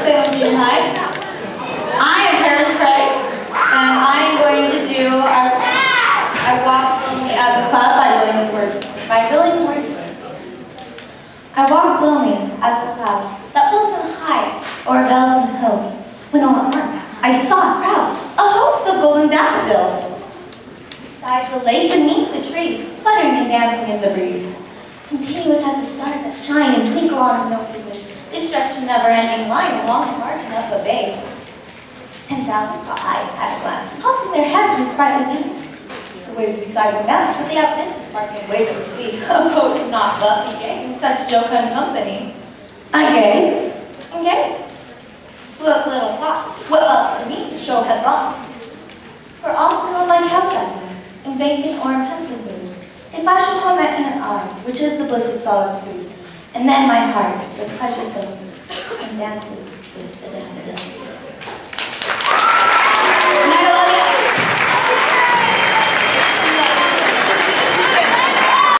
Salem Junior High. I am Paris Craig, and I am going to do I Walk Lonely as a Cloud by William Wordsworth. I walk lonely as a cloud that floats on high o'er vales and hills, when all at once I saw a crowd, a host of golden daffodils. Beside the lake, beneath the trees, fluttering and dancing in the breeze, continuous as the stars that shine and twinkle on the milky way, they stretched a never-ending line along the margin of the bay. 10,000 saw I at a glance, tossing their heads in sprightly dance. The waves beside them danced, but they outdid the sparkling waves of the sea. A boat could not but be gay in such jocund company. I gazed and gazed, with little thought what else for me the show had brought. For often on my couch I lie, in vacant or in pensive mood, if I should hold that inner hour, which is the bliss of solitude, and then my heart with pleasure fills and dances with the daffodils.